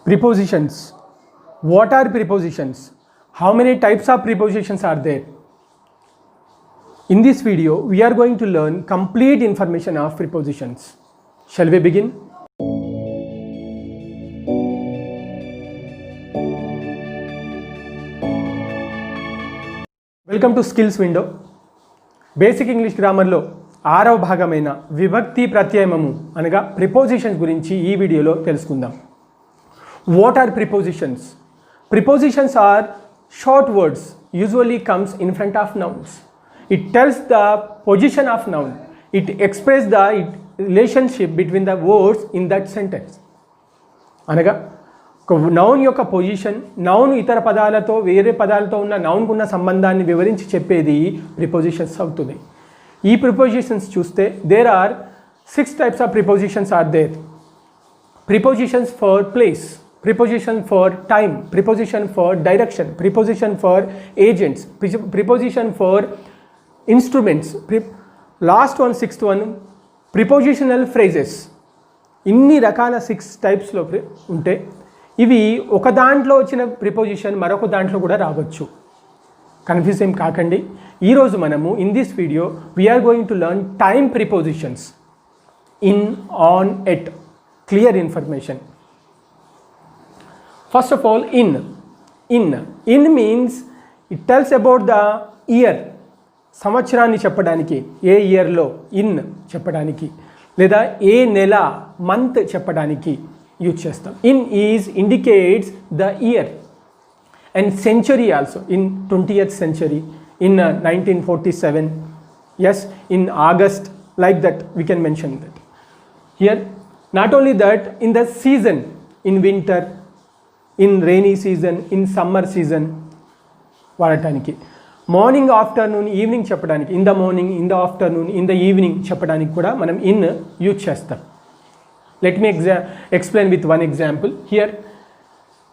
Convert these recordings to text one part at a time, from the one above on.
Prepositions. What are prepositions? How many types of prepositions are there? In this video, we are going to learn complete information of prepositions. Shall we begin? Welcome to Skills window. Basic English grammar లో 6వ భాగమైన విభక్తి ప్రత్యయమము అనగా prepositions గురించి ఈ వీడియోలో తెలుసుకుందాం. What are prepositions? Prepositions are short words, usually comes in front of nouns. It tells the position of noun. It expresses the relationship between the words in that sentence. అనగా ఒక నౌన్ యొక్క position, noun ఇతర పదాలతో వేరే పదాలతో ఉన్న నౌన్కు ఉన్న సంబంధాన్ని వివరించి చెప్పేది ప్రిపోజిషన్స్ అవుతుంది. ఈ ప్రిపోజిషన్స్ చూస్తే there are 6 types of prepositions are there. Prepositions for place, preposition for time, preposition for direction, preposition for agents, preposition for instruments, last one, 6th one, prepositional phrases. ఇన్ని రకాల 6 టైప్స్లో ఉంటే ఇవి ఒక దాంట్లో వచ్చిన ప్రిపోజిషన్ మరొక దాంట్లో కూడా రావచ్చు. కన్ఫ్యూజ్ ఏం కాకండి. ఈరోజు మనము in this video we are going to learn time prepositions in, on, at. Clear information. First of all in. In means it tells about the year. సంవత్సరాన్ని చెప్పడానికి, ఏ ఇయర్లో ఇన్ చెప్పడానికి, లేదా ఏ నెల, మంత్ చెప్పడానికి యూజ్ చేస్తాం. In is indicates the year. And century also. In 20th century, in 1947, yes, in August, like that we can mention that. Here, not only that, in the season, in winter, in rainy season, in summer season వాడటానికి. Morning, afternoon, evening చెప్పడానికి in the morning, in the afternoon, in the evening చెప్పడానికి కూడా మనం in use చేస్తాం. Let me explain with one example. Here,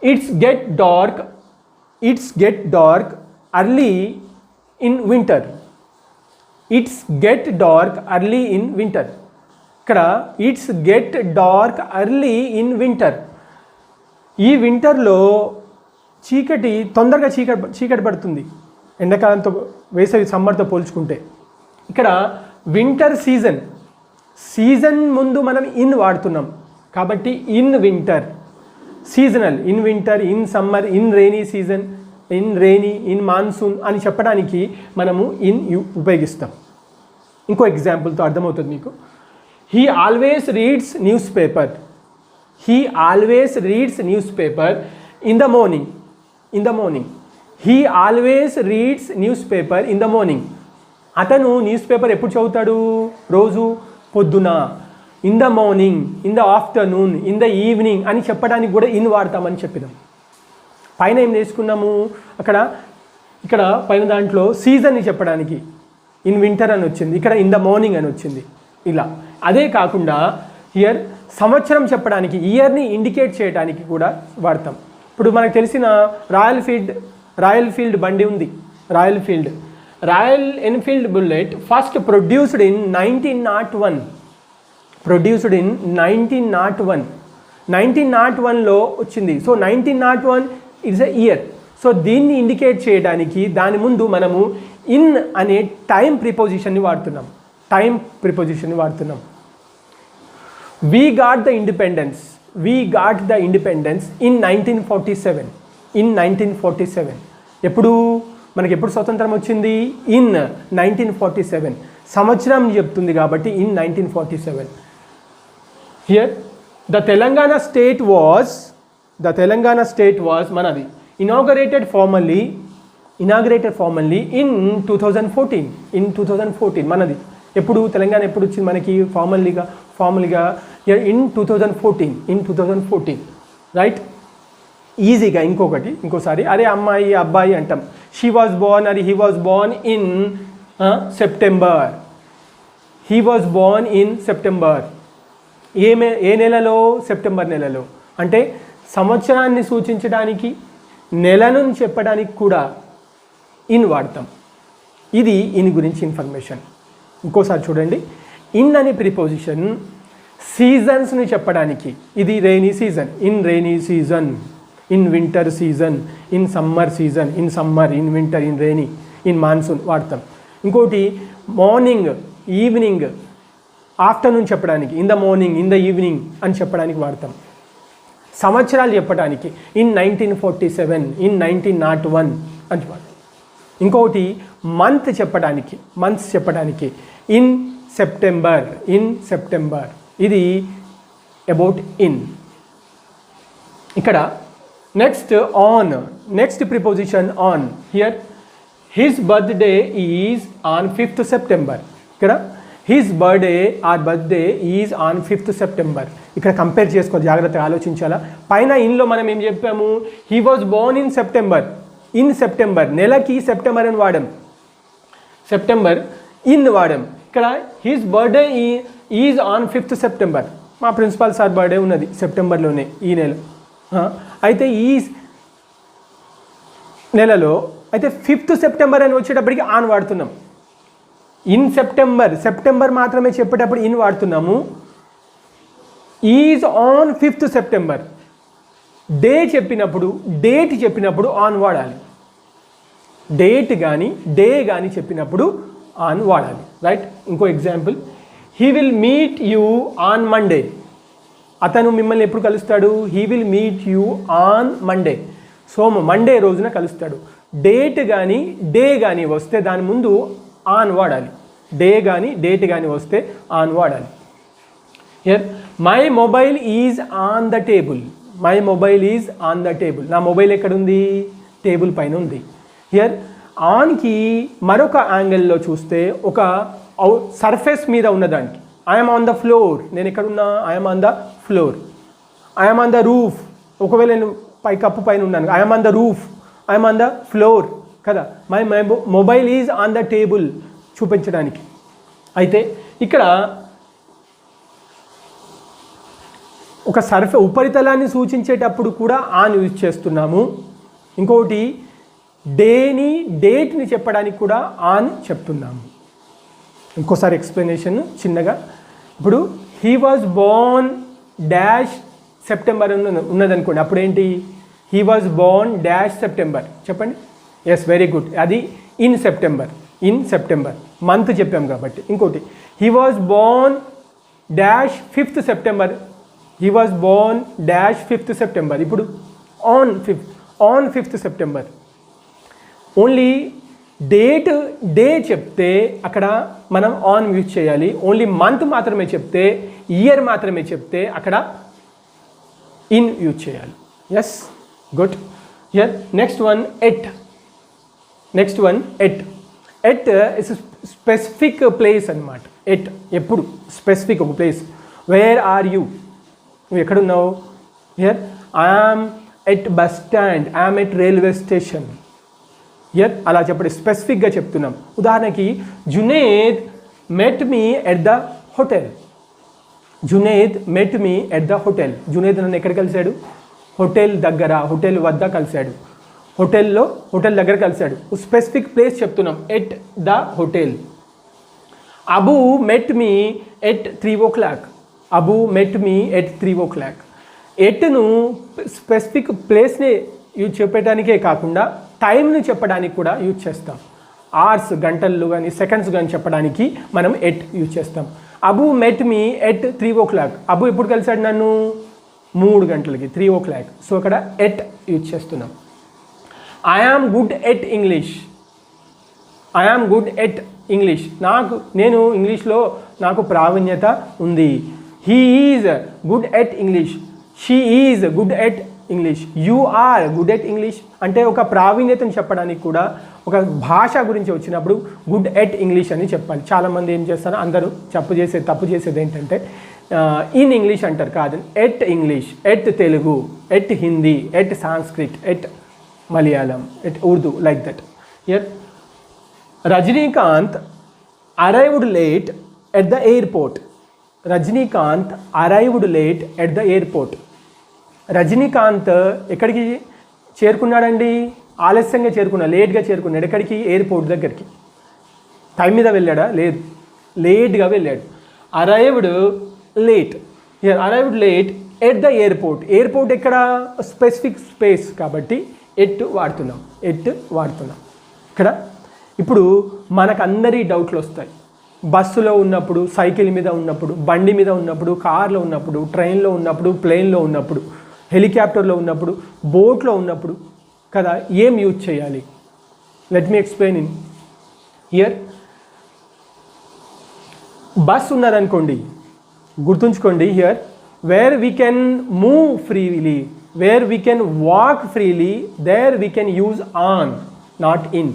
it's get dark early in winter. It's get dark early in winter. ఇక్కడ it's get dark early in winter. ఈ వింటర్లో తొందరగా చీకటి పడుతుంది ఎండాకాలంతో, వేసవి సమ్మర్తో పోల్చుకుంటే. ఇక్కడ వింటర్ సీజన్ ముందు మనం ఇన్ వాడుతున్నాం కాబట్టి in winter. Seasonal, in winter, in summer, in rainy season, in rainy, in monsoon అని చెప్పడానికి మనము ఇన్ ఉపయోగిస్తాం. ఇంకో ఎగ్జాంపుల్తో అర్థమవుతుంది మీకు. He always reads newspaper. He always reads newspaper in the morning. He always reads newspaper in the morning. అతను newspaper ఎప్పుడు చదువుతాడు? రోజు పొద్దున. In the morning, in the afternoon, in the evening అని చెప్పడానికి కూడా in వాడతామని చెప్పినాం. పైన ఏం నేర్చుకున్నాము? ఇక్కడ పైన దాంట్లో సీజన్ని చెప్పడానికి ఇన్ వింటర్ అని వచ్చింది, ఇక్కడ ఇన్ ద మార్నింగ్ అని వచ్చింది. ఇలా అదే కాకుండా హియర్ సంవత్సరం చెప్పడానికి, ఇయర్ని ఇండికేట్ చేయడానికి కూడా వాడతాం. ఇప్పుడు మనకు తెలిసిన రాయల్ ఫీల్డ్ బండి ఉంది. Royal Enfield bullet first produced in 1901. 1901లో వచ్చింది. So 1901 it's a year. So దీన్ని ఇండికేట్ చేయడానికి దాని ముందు మనము ఇన్ అనే టైం ప్రిపోజిషన్ని వాడుతున్నాం. We got the independence in 1947. ఎప్పుడు స్వతంత్రం వచ్చింది? ఇన్ 1947. సంవత్సరం చెప్తుంది కాబట్టి in 1947. Here the Telangana state was మనది inaugurated formally in 2014. మనది ఎప్పుడు తెలంగాణ ఎప్పుడు వచ్చింది మనకి ఫార్మల్గా ఇన్ 2014, రైట్? ఈజీగా ఇంకోసారి అరే అమ్మాయి అబ్బాయి అంటాం. She was born or he was born in September. ఏ నెలలో? సెప్టెంబర్ నెలలో. అంటే సంవత్సరాన్ని సూచించడానికి, నెలను చెప్పడానికి కూడా ఇన్ వాడతాం. ఇది ఇన్ గురించి ఇన్ఫర్మేషన్. ఇంకోసారి చూడండి. ఇన్ అనే ప్రిపోజిషన్ సీజన్స్ని చెప్పడానికి ఇది rainy season, in rainy season, in winter season, in summer season, in summer, in winter, in rainy, in monsoon వాడతాం. ఇంకోటి మార్నింగ్, ఈవినింగ్, ఆఫ్టర్నూన్ చెప్పడానికి in the morning, in the evening అని చెప్పడానికి వాడతాం. సంవత్సరాలు చెప్పడానికి ఇన్ 1947, ఇన్ 1901 అని వాడతాం. ఇంకొకటి మంత్స్ చెప్పడానికి ఇన్ సెప్టెంబర్, ఇన్ సెప్టెంబర్. ఇది అబౌట్ ఇన్. ఇక్కడ next preposition on. Here his birthday is on 5th September. ఇక్కడ his birthday is on 5th September. ఇక్కడ కంపేర్ చేసుకోవాలి, జాగ్రత్తగా ఆలోచించాలా. పైన ఇన్లో మనం ఏం చెప్పాము, he was born in September, in September, నెలకి సెప్టెంబర్ అని వాడాం, సెప్టెంబర్ ఇన్ వాడాం. ఇక్కడ his birthday is on 5th సెప్టెంబర్. మా ప్రిన్సిపాల్ సార్ బర్త్డే ఉన్నది సెప్టెంబర్లోనే, ఈ నెల. అయితే ఈ నెలలో అయితే 5th సెప్టెంబర్ అని వచ్చేటప్పటికి ఆన్ వాడుతున్నాం. ఇన్ సెప్టెంబర్ మాత్రమే చెప్పేటప్పుడు ఇన్ వాడుతున్నాము. Is on 5th September. Date చెప్పినప్పుడు ఆన్ వాడాలి. డేట్ కానీ డే కానీ చెప్పినప్పుడు ఆన్ వాడాలి, రైట్. ఇంకో example, he will meet you on Monday. అతను మిమ్మల్ని ఎప్పుడు కలుస్తాడు, he will meet you on Monday, Monday రోజున కలుస్తాడు. డేట్ కానీ డే కానీ వస్తే దాని ముందు ఆన్ వాడాలి. డేట్ కానీ వస్తే ఆన్ వాడాలి. Here my mobile is on the table. నా మొబైల్ ఎక్కడుంది, టేబుల్ పైన ఉంది. హియర్ ఆన్కి మరొక యాంగిల్లో చూస్తే ఒక సర్ఫేస్ మీద ఉన్నదానికి, ఐఎమ్ ఆన్ ద ఫ్లోర్, నేను ఎక్కడున్నా, I'm on the floor. I'm on the roof, ఒకవేళ నేను కప్పు పైన ఉన్నాను, I'm on the roof, I'm on the floor కదా. My mobile is on the table చూపించడానికి. అయితే ఇక్కడ ఒక ఉపరితలాన్ని సూచించేటప్పుడు కూడా ఆన్ యూజ్ చేస్తున్నాము. ఇంకొకటి డేట్ని చెప్పడానికి కూడా ఆన్ చెప్తున్నాము. ఇంకోసారి ఎక్స్ప్లెనేషన్ చిన్నగా. ఇప్పుడు he was born dash September ఉన్నదనుకోండి, అప్పుడు ఏంటి, he was born dash September చెప్పండి. Yes, very good. అది ఇన్ సెప్టెంబర్ మంత్ చెప్పాం కాబట్టి. ఇంకోటి, he was born dash 5th September. He was born dash 5th September. ఇప్పుడు on 5th September. Only day చెప్తే అక్కడ మనం ఆన్ యూజ్ చేయాలి. ఓన్లీ మంత్ మాత్రమే చెప్తే, ఇయర్ మాత్రమే చెప్తే అక్కడ ఇన్ యూజ్ చేయాలి. Yes, good. Here next one at is specific place అన్నమాట. ఎప్పుడు స్పెసిఫిక్ ఒక ప్లేస్. వేర్ ఆర్ యూ, నువ్వు ఎక్కడున్నావు. Here I'm at bus stand, I'm at railway station. Here అలా చెప్పండి, స్పెసిఫిక్గా చెప్తున్నాం. ఉదాహరణకి, Junaid met me at the hotel. Junaid నన్ను ఎక్కడ కలిశాడు, హోటల్ వద్ద కలిశాడు. హోటల్ దగ్గర కలిశాడు. స్పెసిఫిక్ ప్లేస్ చెప్తున్నాం, at the hotel. Abu met me at 3 o'clock. ఎట్ను స్పెసిఫిక్ ప్లేస్ని యూజ్ చెప్పడానికే కాకుండా టైంని చెప్పడానికి కూడా యూజ్ చేస్తాం. అవర్స్, గంటలు కానీ సెకండ్స్ కానీ చెప్పడానికి మనం ఎట్ యూజ్ చేస్తాం. Abu met me at 3 o'clock. Abu ఎప్పుడు కలిశాడు నన్ను, 3 గంటలకి, 3 o'clock. సో అక్కడ ఎట్ యూజ్ చేస్తున్నాం. I am good at English. నేను ఇంగ్లీష్లో నాకు ప్రావీణ్యత ఉంది. He is good at English. She is good at English. You are good at English. అంటే ఒక ప్రావీణ్యతను చెప్పడానికి కూడా, ఒక భాష గురించి వచ్చినప్పుడు గుడ్ ఎట్ ఇంగ్లీష్ అని చెప్పాలి. చాలామంది ఏం చేస్తారు, అందరూ తప్పు చేసేది ఏంటంటే ఇన్ ఇంగ్లీష్ అంటారు. కాదు, at English, at Telugu, at Hindi, at Sanskrit, at Malayalam, at Urdu, like that. Here Rajinikanth arrived late at the airport. Rajinikanth ఎక్కడికి చేరుకున్నాడండి, ఆలస్యంగా చేరుకున్నాడు, లేట్గా చేరుకున్నాడు. ఎక్కడికి, ఎయిర్పోర్ట్ దగ్గరికి. టైం మీద వెళ్ళాడా, లేదు, లేట్గా వెళ్ళాడు. Arrived late. Here arrived late at the airport. Airport ఎక్కడ? స్పెసిఫిక్ స్పేస్ కాబట్టి ఎట్ వాడుతున్నాం. ఇక్కడ ఇప్పుడు మనకందరి డౌట్లు వస్తాయి. బస్సులో ఉన్నప్పుడు, సైకిల్ మీద ఉన్నప్పుడు, బండి మీద ఉన్నప్పుడు, కార్లో ఉన్నప్పుడు, ట్రైన్లో ఉన్నప్పుడు, ప్లేన్లో ఉన్నప్పుడు, హెలికాప్టర్లో ఉన్నప్పుడు, బోట్లో ఉన్నప్పుడు కదా ఏం యూజ్ చేయాలి? Let me explain in here. Bus ఉన్నదనుకోండి, గుర్తుంచుకోండి here where we can move freely, where we can walk freely, there we can use on, not in.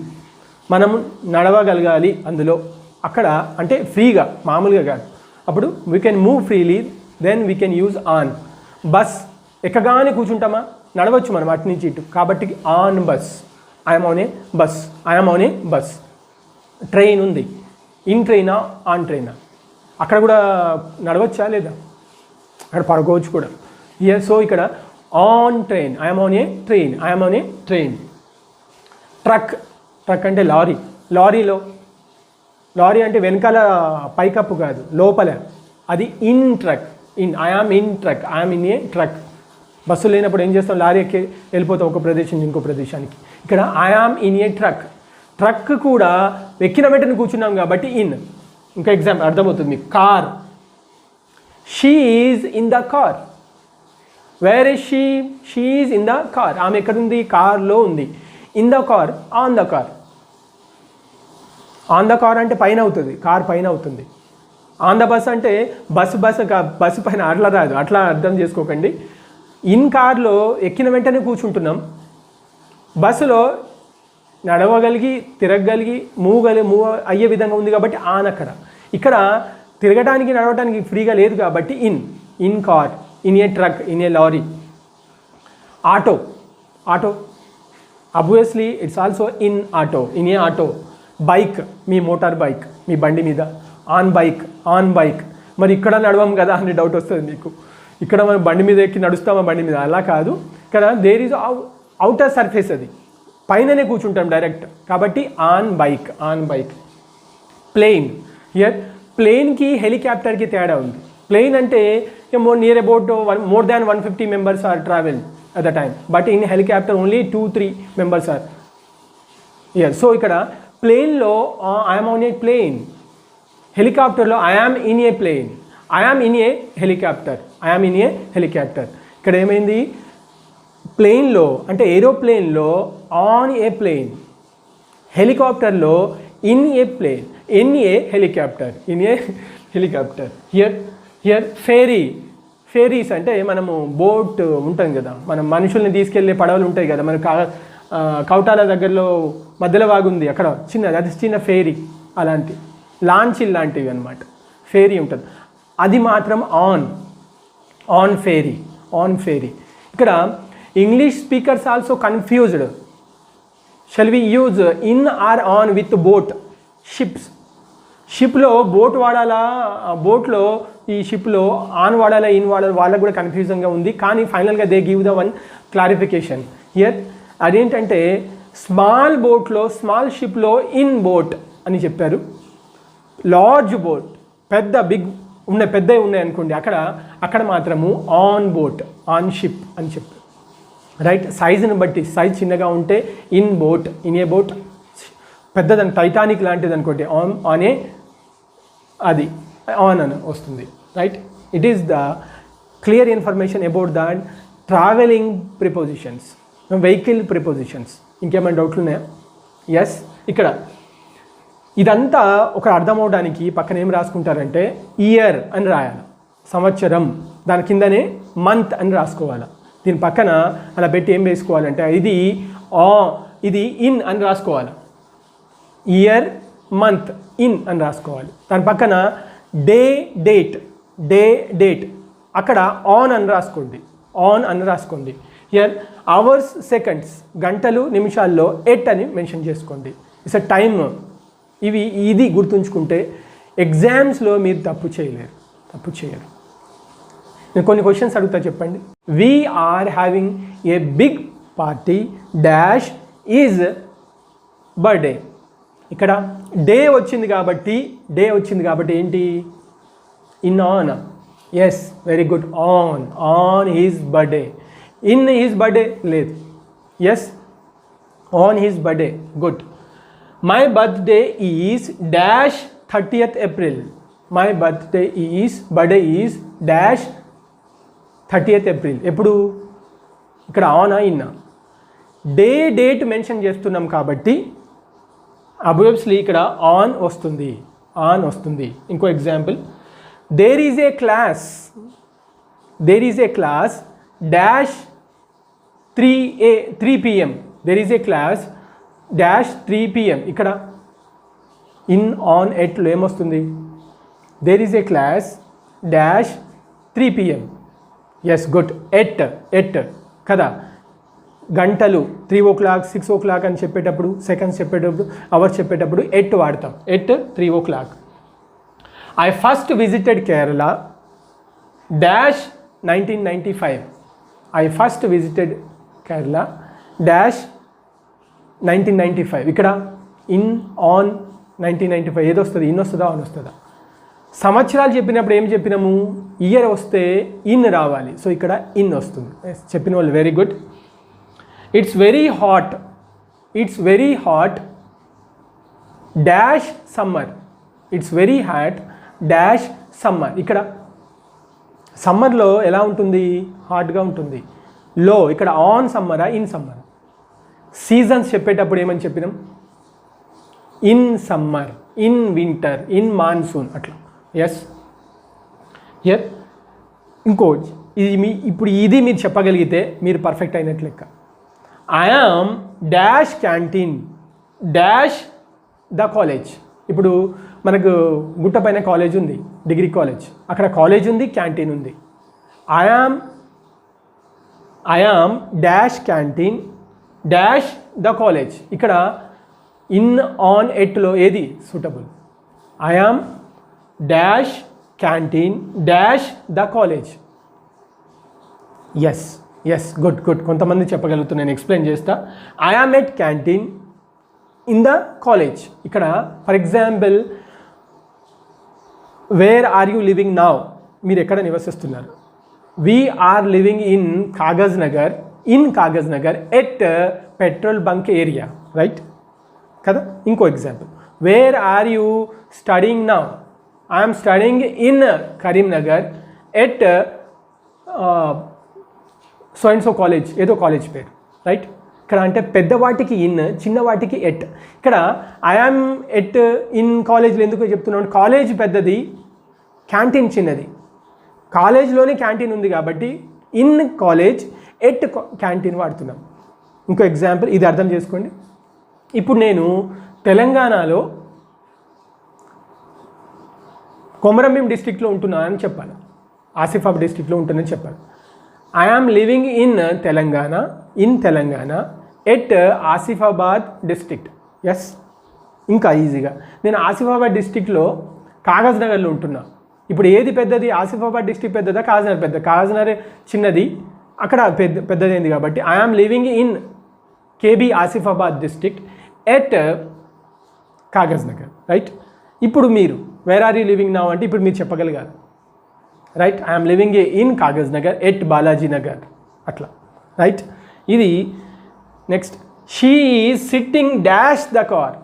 మనం నడవగలగాలి అందులో, అక్కడ అంటే ఫ్రీగా, మామూలుగా కాదు. అప్పుడు we can move freely, then we can use on. Bus ఎక్కగానే కూర్చుంటామా? నడవచ్చు మనం అటు నుంచి ఇటు, కాబట్టి on bus, I'm on a bus, I'm on a bus. Train ఉంది, ఇన్ ట్రైనా ఆన్ ట్రైనా? అక్కడ కూడా నడవచ్చా లేదా? అక్కడ పడుకోవచ్చు కూడా. సో ఇక్కడ on train, I'm on A train, I'm on A train. Truck అంటే లారీ. లారీ అంటే వెనకాల పైకప్పు కాదు, లోపల, అది in truck. I am in truck, I am in a truck. Bus లేనప్పుడు ఏం చేస్తాం? లారీ ఎక్కి వెళ్ళిపోతాం ఒక ప్రదేశం నుంచి ఇంకో ప్రదేశానికి. ఇక్కడ I am in a truck. Truck కూడా ఎక్కిన వెంటనే కూర్చున్నాం కాబట్టి ఇన్. ఇంకా ఎగ్జాంపుల్ అర్థమవుతుంది మీకు. Car, she is in the car. Where is she? She is in the car. ఆమె ఎక్కడుంది? కార్లో ఉంది. In the car, on the car. On the car అంటే పైన అవుతుంది, కార్ పైన అవుతుంది. ఆన్ ద బస్ అంటే బస్సు పైన అట్లా రాదు, అట్లా అర్థం చేసుకోకండి. ఇన్ కార్లో ఎక్కిన వెంటనే కూర్చుంటున్నాం. బస్సులో నడవగలిగి, తిరగగలిగి, మూవ్ అయ్యే విధంగా ఉంది కాబట్టి ఆన్. ఇక్కడ తిరగడానికి, నడవడానికి ఫ్రీగా లేదు కాబట్టి in car, in a truck, in a lorry. Auto obviously it's also in auto, in a auto. Bike, మీ మోటార్ బైక్, మీ బండి మీద, ఆన్ బైక్. మరి ఇక్కడ నడవం కదా అని డౌట్ వస్తుంది మీకు. ఇక్కడ మనం బండి మీద ఎక్కి నడుస్తామా బండి మీద? అలా కాదు. ఇక్కడ దేర్ ఈజ్ అవుటర్ సర్ఫేస్, అది పైననే కూర్చుంటాం డైరెక్ట్, కాబట్టి ఆన్ బైక్. ప్లేన్. హియర్ ప్లేన్కి హెలికాప్టర్కి తేడా ఉంది. ప్లేన్ అంటే near about more than 150 members are travel at the time, but in helicopter only 2-3 members are here. So ఇక్కడ ప్లేన్లో ఐఎమ్ ఆన్ ఏ ప్లేన్, హెలికాప్టర్లో I am in a plane, I am in a helicopter. ఇక్కడ ఏమైంది? ప్లేన్లో అంటే ఏరోప్లేన్లో on a plane, హెలికాప్టర్లో in a plane, in a helicopter. Here ferries అంటే మనము బోట్ ఉంటుంది కదా, మనం మనుషుల్ని తీసుకెళ్లే పడవలు ఉంటాయి కదా, మన కౌటాల దగ్గరలో మధ్యలో వాగుంది అక్కడ చిన్నది, అది చిన్న ఫేరీ. అలాంటి లాంచీలు లాంటివి అనమాట, ఫేరీ ఉంటుంది. అది మాత్రం ఆన్ ఫేరీ. ఇక్కడ English speakers also confused. Shall we use in or on with boat? షిప్లో బోట్ వాడాలా, బోట్లో ఈ షిప్లో ఆన్ వాడాలా, ఇన్ వాడాలా, వాళ్ళకు కూడా కన్ఫ్యూజన్గా ఉంది. కానీ ఫైనల్గా they give the one clarification here. అదేంటంటే స్మాల్ బోట్లో, స్మాల్ షిప్లో ఇన్ బోట్ అని చెప్పారు. లార్జ్ బోట్, పెద్దవి ఉన్నాయి అనుకోండి, అక్కడ మాత్రము ఆన్ బోట్, ఆన్ షిప్ అని చెప్పారు. రైట్, సైజుని బట్టి, సైజ్ చిన్నగా ఉంటే in boat, in a boat. పెద్దదని టైటానిక్ లాంటిది అనుకోండి, ఆన్ ఏ, అది ఆన్ అని వస్తుంది. Right, it is the clear information about the travelling prepositions, vehicle prepositions. ఇంకేమైనా డౌట్లు ఉన్నాయా? ఎస్, ఇక్కడ ఇదంతా ఒక అర్థం అవడానికి పక్కన ఏం రాసుకుంటారంటే ఇయర్ అని రాయాలి, సంవత్సరం, దాని కిందనే మంత్ అని రాసుకోవాలి. దీని పక్కన అలా పెట్టి ఏం వేసుకోవాలంటే ఇది ఇన్ అని రాసుకోవాలి. ఇయర్, మంత్, ఇన్ అని రాసుకోవాలి. దాని పక్కన డేట్ అక్కడ ఆన్ అని రాసుకోండి. హియర్ అవర్స్, సెకండ్స్, గంటలు, నిమిషాల్లో ఎట్ అని మెన్షన్ చేసుకోండి. It's a time. ఇది గుర్తుంచుకుంటే ఎగ్జామ్స్లో మీరు తప్పు చేయరు. నేను కొన్ని క్వశ్చన్స్ అడుగుతా, చెప్పండి. We are having a big party dash is birthday. ఇక్కడ డే వచ్చింది కాబట్టి ఏంటి? Yes very good. On his birthday. In his birthday లేదు. Yes on his birthday. Good. My birthday is dash 30th April. My birthday is dash 30th April. ఎప్పుడు ఇక్కడ ఆనా ఇన్నా date mention చేస్తున్నాం కాబట్టి అబ్వియస్లీ ఇక్కడ ఆన్ వస్తుంది. ఇంకో example, there is a class dash 3 PM. There is a class dash 3 PM. ఇక్కడ in on ఎట్లో ఏమొస్తుంది? There is a class dash 3 PM. Yes good. At కదా. గంటలు 3 o'clock 6 o'clock అని చెప్పేటప్పుడు, సెకండ్స్ చెప్పేటప్పుడు, అవర్స్ చెప్పేటప్పుడు ఎట్ వాడతాం. At 3 o'clock. I first visited Kerala dash 1995. I first visited Kerala dash 1995. ఇక్కడ ఇన్ ఆన్ 1995 ఏది వస్తుంది? ఇన్ వస్తుందా ఆన్ వస్తుందా? సంవత్సరాలు చెప్పినప్పుడు ఏం చెప్పినాము? ఇయర్ వస్తే ఇన్ రావాలి. సో ఇక్కడ ఇన్ వస్తుంది. చెప్పిన వాళ్ళు very good. It's very hot dash summer. It's very hot dash summer. ఇక్కడ సమ్మర్లో ఎలా ఉంటుంది? హాట్గా ఉంటుంది. లో ఇక్కడ ఆన్ సమ్మరా ఇన్ సమ్మర్? సీజన్స్ చెప్పేటప్పుడు ఏమని చెప్పినాం? In summer, in winter, in monsoon అట్లా. ఎస్ ఇంకో ఇప్పుడు ఇది మీరు చెప్పగలిగితే మీరు పర్ఫెక్ట్ అయినట్లు లెక్క. I am dash canteen dash the college. ఇప్పుడు మనకు గుట్ట పైన కాలేజ్ ఉంది, డిగ్రీ కాలేజ్. అక్కడ కాలేజ్ ఉంది, క్యాంటీన్ ఉంది. I am dash canteen dash the college. ఇక్కడ ఇన్ ఆన్ ఎట్లో ఏది suitable? I am dash canteen dash the college. Yes good. కొంతమంది చెప్పగలుగుతారు, నేను ఎక్స్ప్లెయిన్ చేస్తా. I am at canteen in the college. ఇక్కడ for example, where are you living now? మీరు ఎక్కడ నివసిస్తున్నారు? We are living in Kagaz Nagar at petrol bunk area, right కదా. ఇంకో example, where are you studying now? I'm studying in Karimnagar at so and so college, ఏదో college పేరు, right. ఇక్కడ అంటే పెద్దవాటికి in, చిన్నవాటికి at. ఇక్కడ ఐఆమ్ ఎట్ ఇన్ కాలేజ్లో ఎందుకు చెప్తున్నాను? కాలేజ్ పెద్దది, క్యాంటీన్ చిన్నది. కాలేజ్లోనే క్యాంటీన్ ఉంది కాబట్టి ఇన్ కాలేజ్ ఎట్ క్యాంటీన్ వాడుతున్నాం. ఇంకో ఎగ్జాంపుల్, ఇది అర్థం చేసుకోండి. ఇప్పుడు నేను తెలంగాణలో కొమరంభీం డిస్ట్రిక్ట్లో ఉంటున్నానని చెప్పాలి, ఆసిఫాబాద్ డిస్ట్రిక్ట్లో ఉంటున్నానని చెప్పాలి. I am living in Telangana at Asifabad district. Yes ఇంకా ఈజీగా, నేను ఆసిఫాబాద్ డిస్ట్రిక్ట్లో కాగజ్ నగర్లో ఉంటున్నా. ఇప్పుడు ఏది పెద్దది? ఆసిఫాబాద్ డిస్ట్రిక్ట్ పెద్దదా, కాగజ్ నగర్ పెద్ద? కాగజ్ నగర్ చిన్నది, అక్కడ పెద్దదైంది కాబట్టి I am living in KB Asifabad district at Kagaz Nagar, right. ఇప్పుడు మీరు where are you living now అంటే ఇప్పుడు మీరు చెప్పగలిగారు, right. I'm living in Kagaz Nagar at Balaji Nagar అట్లా, రైట్. ఇది next, she is sitting dash the car.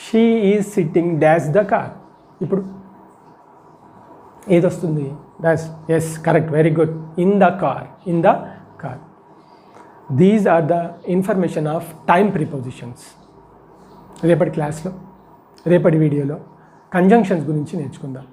She is sitting dash the car. ఇప్పుడు ఏదొస్తుంది? Dash. Yes correct, very good. In the car. These are the information of time prepositions. రేపటి క్లాస్లో, రేపటి వీడియోలో conjunctions గురించి నేర్చుకుందాం.